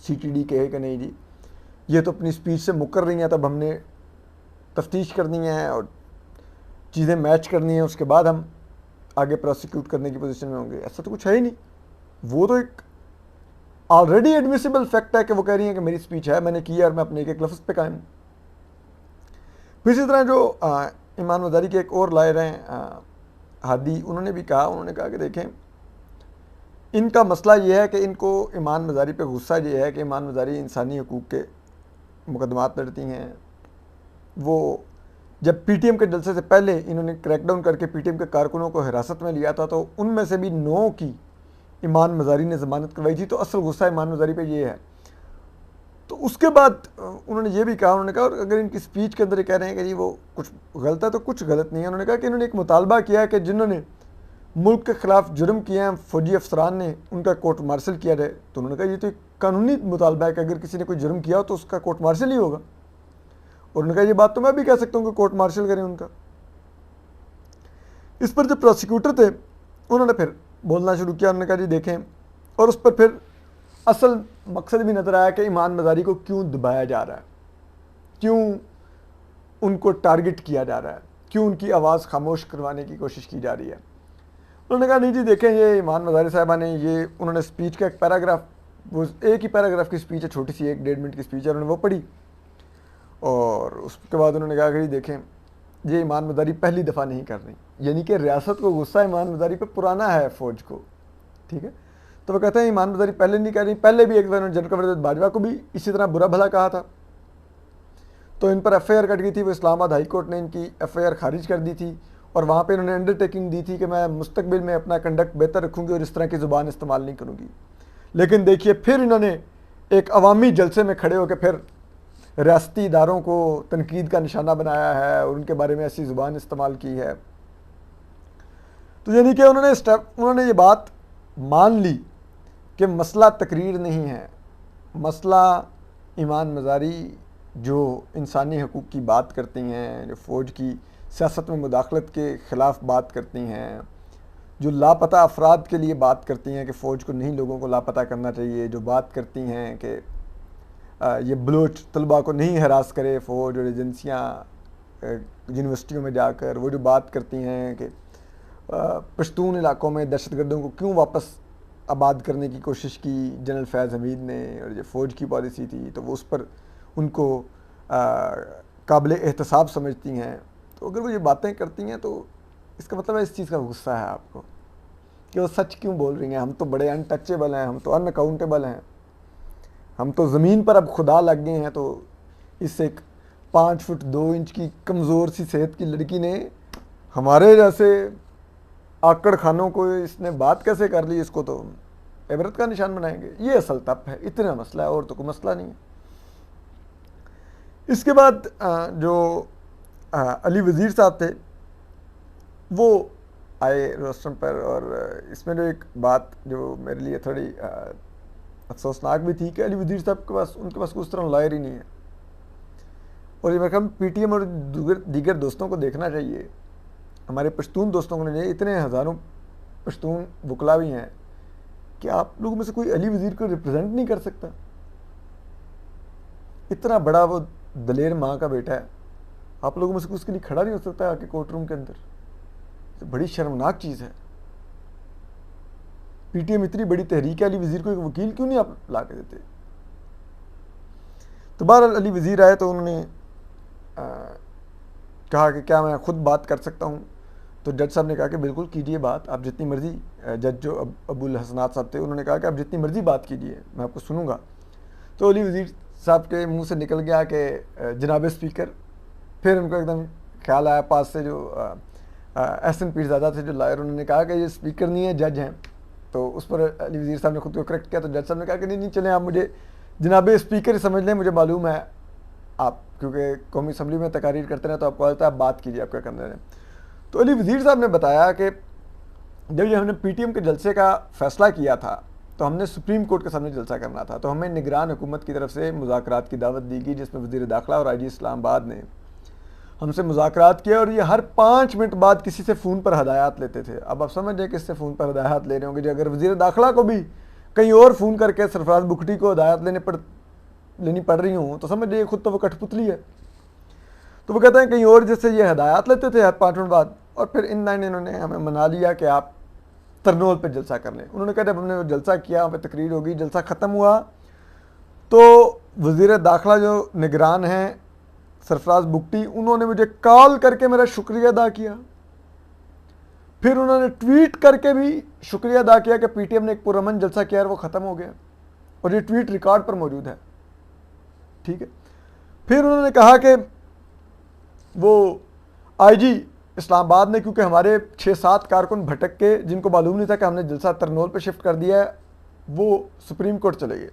CTD کہے کہ نہیں جی یہ تو اپنی سپیچ سے مکر رہی ہیں، تب ہم نے تفتیش کرنی ہے اور چیزیں میچ کرنی ہیں، اس کے بعد ہم آگے پروسیکیوٹ کرنے کی پوزیشن میں ہوں گے. ایسا تو کچھ ہے ہی نہیں. وہ تو ایک آلریڈی ایڈمیسیبل فیکٹ ہے کہ وہ کہہ رہی ہیں کہ میری سپیچ ہے، میں نے کی ہے اور میں اپنے ایک لفظ پہ قائم ہوں. پھر اسی طرح جو ایمان مزاری کے ایک اور لائر ہیں ہادی، انہوں نے کہا کہ دیکھیں ان کا مسئلہ یہ ہے کہ ان کو ایمان مزاری پہ غصہ یہ ہے کہ ایمان مزاری انسانی حقوق کے مقدمات لڑتی ہیں. وہ جب پی ٹی ایم کے جلسے سے پہلے انہوں نے کریک ڈاؤن کر کے پی ٹی ایم کے کارکنوں کو حراست میں لیا تھا تو ان میں سے بھی 9 کی ایمان مزاری نے ضمانت کروائی تھی. تو اصل غصہ ایمان مزاری پہ یہ ہے. تو اس کے بعد انہوں نے یہ بھی کہا، انہوں نے کہا اگر ان کی سپیچ کے اندر یہ کہہ رہے ہیں کہ جی وہ کچھ غلط ہے تو کچھ غلط نہیں ہے. انہوں نے کہا کہ انہوں نے ایک مطالبہ کیا ہے کہ جنہوں نے ملک کے خلاف جرم کیے ہیں فوجی افسران نے، ان کا کورٹ مارشل کیا جائے. تو انہوں نے کہا یہ تو ایک قانونی مطالبہ ہے کہ اگر کسی نے کوئی جرم کیا ہو تو اس کا کورٹ مارشل ہی ہوگا. اور انہوں نے کہا یہ بات تو میں بھی کہہ سکتا ہوں کہ کورٹ مارشل کریں ان کا. اس پر جو پروسیکیوٹر تھے انہوں نے پھر بولنا شروع کیا. انہوں نے کہا جی دیکھیں، اور اس پر پھر اصل مقصد بھی نظر آیا کہ ایمان مزاری کو کیوں دبایا جا رہا ہے، کیوں ان کو ٹارگٹ کیا جا رہا ہے، کیوں ان کی آواز خاموش کروانے کی کوشش کی جا رہی ہے. انہوں نے کہا نہیں جی دیکھیں یہ ایمان مزاری صاحبہ نے انہوں نے سپیچ کا ایک پیراگراف، وہ ایک ہی پیراگراف کی سپیچ ہے، چھوٹی سی 1-1.5 منٹ کی سپیچ ہے، انہوں نے وہ پڑھی. اور اس کے بعد انہوں نے کہا کہ دیکھیں یہ ایمان مزاری پہلی دفعہ نہیں کر رہی، یعنی کہ ریاست کو غصہ ایمان مزاری پہ پرانا ہے فوج کو. ٹھیک ہے، تو وہ کہتے ہیں ایمان مزاری پہلے نہیں کر رہی. پہلے بھی ایک بار جنرل قمر باجوہ کو بھی اسی طرح برا بھلا کہا تھا تو ان پر ایف آئی آر کٹ گئی تھی. وہ اسلام آباد ہائی کورٹ نے ان کی ایف آئی آر خارج کر دی تھی اور وہاں پہ انہوں نے انڈر ٹیکنگ دی تھی کہ میں مستقبل میں اپنا کنڈکٹ بہتر رکھوں گی اور اس طرح کی زبان استعمال نہیں کروں گی. لیکن دیکھیے پھر انہوں نے ایک عوامی جلسے میں کھڑے ہو کے پھر ریاستی اداروں کو تنقید کا نشانہ بنایا ہے اور ان کے بارے میں ایسی زبان استعمال کی ہے. تو یعنی کہ انہوں نے یہ بات مان لی کہ مسئلہ تقریر نہیں ہے، مسئلہ ایمان مزاری جو انسانی حقوق کی بات کرتی ہیں، جو فوج کی سیاست میں مداخلت کے خلاف بات کرتی ہیں، جو لاپتہ افراد کے لیے بات کرتی ہیں کہ فوج کو نہیں لوگوں کو لاپتہ کرنا چاہیے، جو بات کرتی ہیں کہ یہ بلوچ طلباء کو نہیں ہراس کرے فوج اور ایجنسیاں یونیورسٹیوں میں جا کر، وہ جو بات کرتی ہیں کہ پشتون علاقوں میں دہشت گردوں کو کیوں واپس آباد کرنے کی کوشش کی جنرل فیض حمید نے، اور یہ فوج کی پالیسی تھی تو وہ اس پر ان کو قابل احتساب سمجھتی ہیں. تو اگر وہ یہ باتیں کرتی ہیں تو اس کا مطلب ہے اس چیز کا غصہ ہے آپ کو کہ وہ سچ کیوں بول رہی ہیں. ہم تو بڑے ان ٹچیبل ہیں، ہم تو ان اکاؤنٹیبل ہیں، ہم تو زمین پر اب خدا لگ گئے ہیں. تو اس ایک 5 فٹ 2 انچ کی کمزور سی صحت کی لڑکی نے ہمارے جیسے آکڑ خانوں کو اس نے بات کیسے کر لی، اس کو تو عبرت کا نشان بنائیں گے. یہ اصل تپ ہے، اتنا مسئلہ ہے اور تو کوئی مسئلہ نہیں ہے. اس کے بعد جو علی وزیر صاحب تھے وہ آئے روسٹرم پر، اور اس میں جو ایک بات جو میرے لیے تھوڑی افسوسناک بھی تھی کہ علی وزیر صاحب کے پاس، ان کے پاس اس طرح لائر ہی نہیں ہے. اور یہ میں کہا پی ٹی ایم اور دیگر دوستوں کو دیکھنا چاہیے، ہمارے پشتون دوستوں کو نہیں، اتنے ہزاروں پشتون وکلا بھی ہیں کہ آپ لوگوں میں سے کوئی علی وزیر کو ریپرزینٹ نہیں کر سکتا. اتنا بڑا وہ دلیر ماں کا بیٹا ہے، آپ لوگوں میں سے اس کے لیے کھڑا نہیں ہو سکتا آ کے کورٹ روم کے اندر. بڑی شرمناک چیز ہے. پی ٹی ایم اتنی بڑی تحریک ہے، علی وزیر کو ایک وکیل کیوں نہیں آپ لا کے دیتے. تو بہرحال علی وزیر آئے تو انہوں نے کہا کہ کیا میں خود بات کر سکتا ہوں. تو جج صاحب نے کہا کہ بالکل کیجیے بات، آپ جتنی مرضی. جج جو ابو الحسنات صاحب تھے انہوں نے کہا کہ آپ جتنی مرضی بات کیجیے، میں آپ کو سنوں گا. تو علی وزیر صاحب کے منہ سے نکل گیا کہ جناب اسپیکر. پھر ان کو ایک دم خیال آیا پاس سے جو احسن پیرزادہ تھے جو لائر، انہوں نے کہا کہ یہ اسپیکر نہیں ہے جج ہیں. تو اس پر علی وزیر صاحب نے خود کو کریکٹ کیا. تو جج صاحب نے کہا کہ نہیں چلیں آپ مجھے جناب اسپیکر سمجھ لیں، مجھے معلوم ہے آپ کیونکہ قومی اسمبلی میں تقاریر کرتے ہیں تو آپ کو آتا ہے، آپ بات کیجیے، آپ کیا کرنا ہے. تو علی وزیر صاحب نے بتایا کہ جب یہ ہم نے پی ٹی ایم کے جلسے کا فیصلہ کیا تھا تو ہم نے سپریم کورٹ کے سامنے جلسہ کرنا تھا. تو ہمیں نگران حکومت کی طرف سے مذاکرات کی دعوت دی گئی، جس میں وزیر داخلہ اور آئی جی اسلام آباد نے ہم سے مذاکرات کیا، اور یہ ہر 5 منٹ بعد کسی سے فون پر ہدایات لیتے تھے. اب آپ سمجھ جائیں کس سے فون پر ہدایات لے رہے ہوں گے. جو اگر وزیر داخلہ کو بھی کہیں اور فون کر کے سرفراز بگٹی کو ہدایات لینی پڑ رہی ہوں تو سمجھ لیجیے خود تو وہ کٹھ پتلی ہے. تو وہ کہتے ہیں کہیں اور جس سے یہ ہدایات لیتے تھے 5 منٹ بعد, اور پھر انہوں نے ہمیں منا لیا کہ آپ ترنول پہ جلسہ کر لیں. انہوں نے کہا جب ہم نے وہ جلسہ کیا, وہاں پہ تقریر ہوگی, جلسہ ختم ہوا تو وزیر داخلہ جو نگران ہیں سرفراز بگٹی, انہوں نے مجھے کال کر کے میرا شکریہ ادا کیا, پھر انہوں نے ٹویٹ کر کے بھی شکریہ ادا کیا کہ پی ٹی ایم نے ایک پرامن جلسہ کیا اور وہ ختم ہو گیا, اور یہ ٹویٹ ریکارڈ پر موجود ہے. ٹھیک ہے. پھر انہوں نے کہا کہ وہ آئی جی اسلام آباد نے, کیونکہ ہمارے 6-7 کارکن بھٹک کے, جن کو معلوم نہیں تھا کہ ہم نے جلسہ ترنول پہ شفٹ کر دیا ہے, وہ سپریم کورٹ چلے گئے.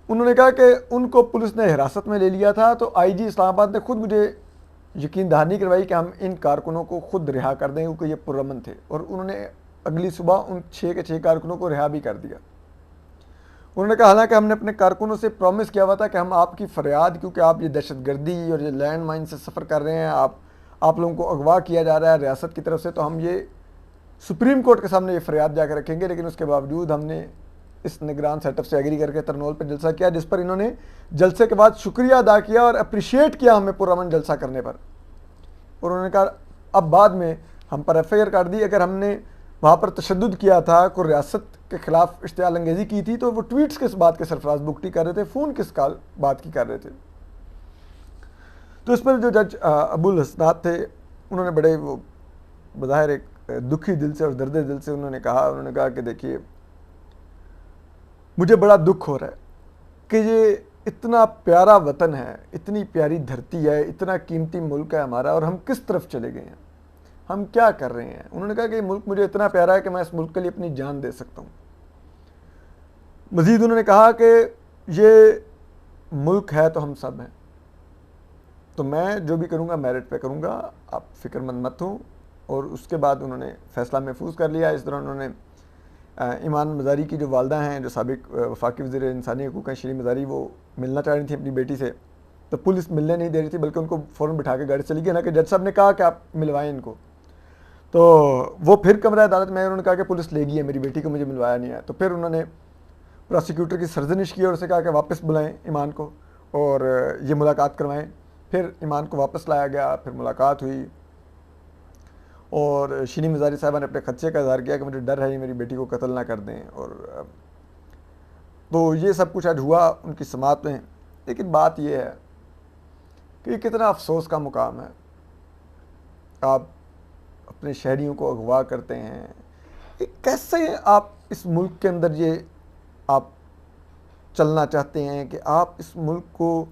انہوں نے کہا کہ ان کو پولیس نے حراست میں لے لیا تھا, تو آئی جی اسلام آباد نے خود مجھے یقین دہانی کروائی کہ ہم ان کارکنوں کو خود رہا کر دیں کیونکہ یہ پرامن تھے, اور انہوں نے اگلی صبح ان 6 کے 6 کارکنوں کو رہا بھی کر دیا. انہوں نے کہا حالانکہ ہم نے اپنے کارکنوں سے پرومس کیا ہوا تھا کہ ہم آپ کی فریاد, کیونکہ آپ یہ دہشت گردی اور یہ لینڈ مائن سے سفر کر رہے ہیں, آپ لوگوں کو اغوا کیا جا رہا ہے ریاست کی طرف سے, تو ہم یہ سپریم کورٹ کے سامنے یہ فریاد جا کے رکھیں گے. لیکن اس کے باوجود ہم نے اس نگران سیٹ اپ سے ایگری کر کے ترنول پہ جلسہ کیا, جس پر انہوں نے جلسے کے بعد شکریہ ادا کیا اور اپریشیٹ کیا ہمیں پرامن جلسہ کرنے پر. اور انہوں نے کہا اب بعد میں ہم پر ایف آئی آر کر دی, اگر ہم نے وہاں پر تشدد کیا تھا, کوئی ریاست کے خلاف اشتعال انگیزی کی تھی, تو وہ ٹویٹس کس بات کے سرفراز بگٹی کر رہے تھے, فون کس بات کی کر رہے تھے. تو اس پر جو جج ابو الحسنات تھے, انہوں نے بڑے وہ بظاہر ایک دکھی دل سے اور درد دل سے انہوں نے کہا کہ دیکھیے مجھے بڑا دکھ ہو رہا ہے کہ یہ اتنا پیارا وطن ہے, اتنی پیاری دھرتی ہے, اتنا قیمتی ملک ہے ہمارا, اور ہم کس طرف چلے گئے ہیں, ہم کیا کر رہے ہیں. انہوں نے کہا کہ یہ ملک مجھے اتنا پیارا ہے کہ میں اس ملک کے لیے اپنی جان دے سکتا ہوں. مزید انہوں نے کہا کہ یہ ملک ہے تو ہم سب ہیں, تو میں جو بھی کروں گا میرٹ پہ کروں گا, آپ فکر مند مت ہوں. اور اس کے بعد انہوں نے فیصلہ محفوظ کر لیا. اس دوران انہوں نے ایمان مزاری کی جو والدہ ہیں, جو سابق وفاقی وزیر انسانی حقوق ہیں شیریں مزاری, وہ ملنا چاہ رہی تھیں اپنی بیٹی سے, تو پولیس ملنے نہیں دے رہی تھی, بلکہ ان کو فوراً بٹھا کے گاڑی چلی گئی نا, کہ جج صاحب نے کہا کہ آپ ملوائیں ان کو. تو وہ پھر کمرہ عدالت میں, انہوں نے کہا کہ پولیس لے گئی ہے میری بیٹی کو, مجھے ملوایا نہیں ہے. تو پھر انہوں نے پراسیکیوٹر کی سرزنش کی اور اسے کہا کہ واپس بلائیں ایمان کو اور یہ ملاقات کروائیں. پھر ایمان کو واپس لایا گیا, پھر ملاقات ہوئی, اور شیریں مزاری صاحبہ نے اپنے خدشے کا اظہار کیا کہ مجھے ڈر ہے یہ میری بیٹی کو قتل نہ کر دیں. اور تو یہ سب کچھ آج ہوا ان کی سماعت میں. لیکن بات یہ ہے کہ یہ کتنا افسوس کا مقام ہے, آپ اپنے شہریوں کو اغوا کرتے ہیں. کیسے آپ اس ملک کے اندر یہ آپ چلنا چاہتے ہیں کہ آپ اس ملک کو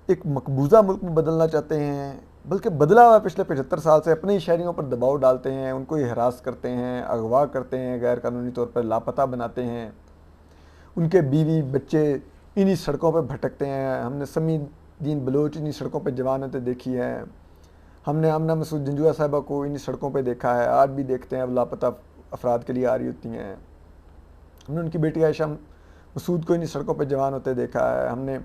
ایک مقبوضہ ملک میں بدلنا چاہتے ہیں, بلکہ بدلا ہوا پچھلے 75 سال سے اپنے ہی شہریوں پر دباؤ ڈالتے ہیں, ان کو ہراس کرتے ہیں, اغوا کرتے ہیں, غیر قانونی طور پر لاپتہ بناتے ہیں, ان کے بیوی بچے انہی سڑکوں پہ بھٹکتے ہیں. ہم نے سمیع الدین بلوچ انہی سڑکوں پہ جوان ہوتے دیکھی ہے, ہم نے آمنہ مسعود جنجوعہ صاحبہ کو انہی سڑکوں پہ دیکھا ہے, آج بھی دیکھتے ہیں, اب لاپتہ افراد کے لیے آ رہی ہوتی ہیں. ہم نے ان کی بیٹی عائشہ مسعود کو انہی سڑکوں پہ جوان ہوتے دیکھا ہے. ہم نے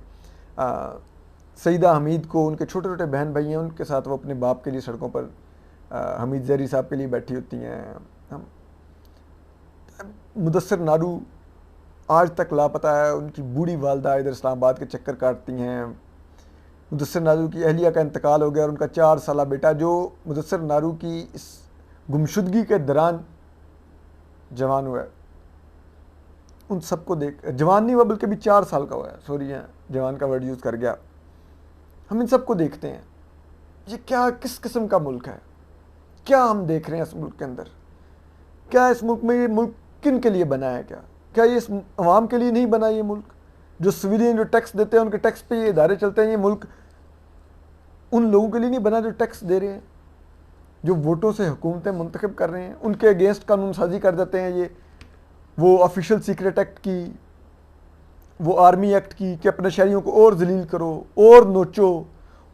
سیدہ حمید کو, ان کے چھوٹے چھوٹے بہن بھائی ہیں, ان کے ساتھ وہ اپنے باپ کے لیے سڑکوں پر حمید زہری صاحب کے لیے بیٹھی ہوتی ہیں. ہم مدثر نارو آج تک لاپتہ ہے, ان کی بوڑھی والدہ ادھر اسلام آباد کے چکر کاٹتی ہیں. مدثر نارو کی اہلیہ کا انتقال ہو گیا, اور ان کا 4 سالہ بیٹا جو مدثر نارو کی اس گمشدگی کے دوران جوان ہوا ہے, ان سب کو دیکھ, جوان نہیں ہوا بلکہ بھی 4 سال کا ہوا ہے, سوری ہے جوان کا ورڈ یوز کر گیا. ہم ان سب کو دیکھتے ہیں, یہ کیا کس قسم کا ملک ہے, کیا ہم دیکھ رہے ہیں اس ملک کے اندر, کیا اس ملک میں یہ ملک کن کے لیے بنا ہے, کیا یہ اس عوام کے لیے نہیں بنا یہ ملک, جو سویلین جو ٹیکس دیتے ہیں ان کے ٹیکس پہ یہ ادارے چلتے ہیں, یہ ملک ان لوگوں کے لیے نہیں بنا جو ٹیکس دے رہے ہیں, جو ووٹوں سے حکومتیں منتخب کر رہے ہیں, ان کے اگینسٹ قانون سازی کر دیتے ہیں. یہ وہ آفیشیل سیکرٹ ایکٹ کی, وہ آرمی ایکٹ کی, کہ اپنے شہریوں کو اور ذلیل کرو, اور نوچو,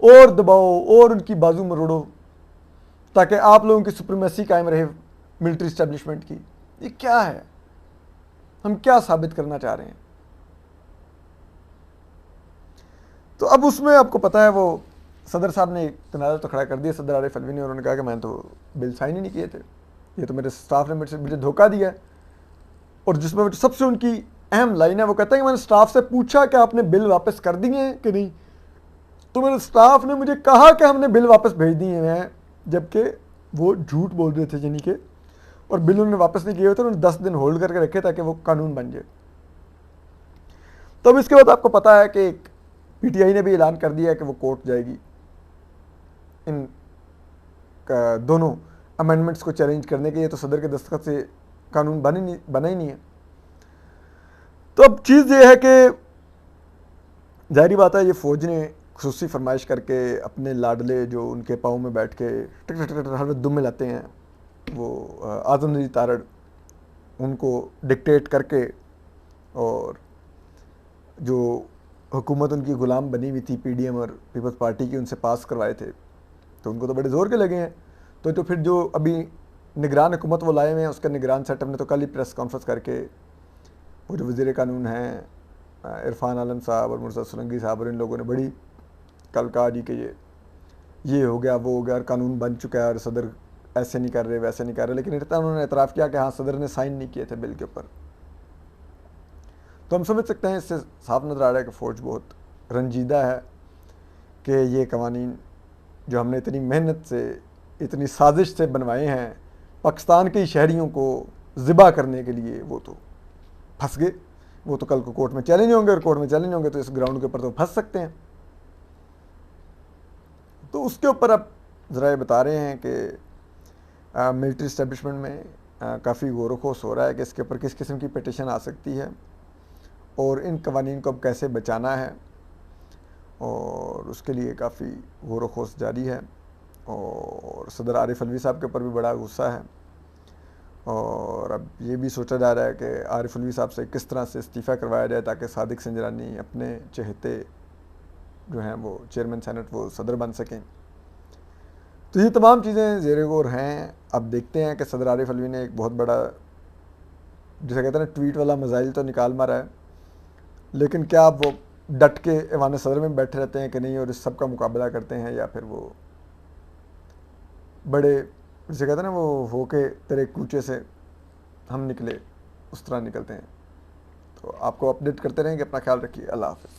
اور دباؤ, اور ان کی بازو مروڑو, تاکہ آپ لوگوں کی سپریمیسی قائم رہے ملٹری اسٹیبلشمنٹ کی. یہ کیا ہے, ہم کیا ثابت کرنا چاہ رہے ہیں؟ تو اب اس میں آپ کو پتہ ہے وہ صدر صاحب نے ایک تنازع تو کھڑا کر دیا, صدر عارف علوی نے, اور انہوں نے کہا کہ میں تو بل سائن ہی نہیں کیے تھے, یہ تو میرے اسٹاف نے مجھے دھوکہ دیا ہے. اور جس میں سب سے ان کی اہم لائن ہے وہ کہتا ہے کہ میں نے اسٹاف سے پوچھا کہ آپ نے بل واپس کر دیے ہیں کہ نہیں، تو میرے اسٹاف نے مجھے کہا کہ ہم نے بل واپس بھیج دیے ہیں، جبکہ وہ جھوٹ بول رہے تھے یعنی کہ، اور بل انہوں نے واپس نہیں کیے ہوئے تھے، انہوں نے 10 دن ہولڈ کر کے رکھے تاکہ وہ قانون بن جائے۔ تو اب اس کے بعد آپ کو پتا ہے کہ پی ٹی آئی نے بھی اعلان کر دیا ہے کہ وہ کورٹ جائے گی ان دونوں امینڈمنٹس کو چیلنج کرنے کے لیے، تو صدر کے دستخط سے قانون بنا ہی نہیں ہے۔ تو اب چیز یہ ہے کہ ظاہری بات ہے، یہ فوج نے خصوصی فرمائش کر کے اپنے لاڈلے جو ان کے پاؤں میں بیٹھ کے ٹک ٹک ٹک ہر وقت دم ملاتے ہیں، وہ اعظم ندی تارڑ، ان کو ڈکٹیٹ کر کے، اور جو حکومت ان کی غلام بنی ہوئی تھی پی ڈی ایم اور پیپلز پارٹی کی، ان سے پاس کروائے تھے، تو ان کو تو بڑے زور کے لگے ہیں۔ تو پھر جو ابھی نگران حکومت وہ لائے ہوئے ہیں، اس کا نگران سیٹ اپ نے تو کل ہی پریس کانفرنس کر کے وہ جو وزیر قانون ہیں عرفان عالم صاحب اور مرزا سرنگی صاحب اور ان لوگوں نے بڑی کل کہا جی کہ یہ ہو گیا وہ ہو گیا اور قانون بن چکا ہے اور صدر ایسے نہیں کر رہے ویسے نہیں کر رہے، لیکن انہوں نے اعتراف کیا کہ ہاں صدر نے سائن نہیں کیے تھے بل کے اوپر۔ تو ہم سمجھ سکتے ہیں، اس سے صاف نظر آ رہا ہے کہ فوج بہت رنجیدہ ہے کہ یہ قوانین جو ہم نے اتنی محنت سے اتنی سازش سے بنوائے ہیں پاکستان کے شہریوں کو ذبح کرنے کے لیے، وہ تو پھنس گئے، وہ تو کل کو کورٹ میں چیلنج ہوں گے، اور کورٹ میں چیلنج ہوں گے تو اس گراؤنڈ کے اوپر تو پھنس سکتے ہیں۔ تو اس کے اوپر اب ذرا یہ بتا رہے ہیں کہ ملٹری اسٹیبلشمنٹ میں کافی غور و خوض ہو رہا ہے کہ اس کے اوپر کس قسم کی پٹیشن آ سکتی ہے اور ان قوانین کو اب کیسے بچانا ہے، اور اس کے لیے کافی غور و خوض جاری ہے۔ اور صدر عارف الوی صاحب کے اوپر بھی بڑا غصہ ہے، اور اب یہ بھی سوچا جا رہا ہے کہ عارف الوی صاحب سے کس طرح سے استعفیٰ کروایا جائے تاکہ صادق سنجرانی اپنے چہتے جو ہیں وہ چیئرمین سینٹ وہ صدر بن سکیں۔ تو یہ تمام چیزیں زیر غور ہیں۔ اب دیکھتے ہیں کہ صدر عارف الوی نے ایک بہت بڑا، جسے کہتے ہیں ٹویٹ والا میزائل تو نکال مارا ہے، لیکن کیا اب وہ ڈٹ کے ایوان صدر میں بیٹھے رہتے ہیں کہ نہیں اور اس سب کا مقابلہ کرتے ہیں، یا پھر وہ بڑے جسے کہتے ہیں نا وہ ہو کے تیرے کوچے سے ہم نکلے اس طرح نکلتے ہیں۔ تو آپ کو اپڈیٹ کرتے رہیں گے، اپنا خیال رکھیے، اللہ حافظ۔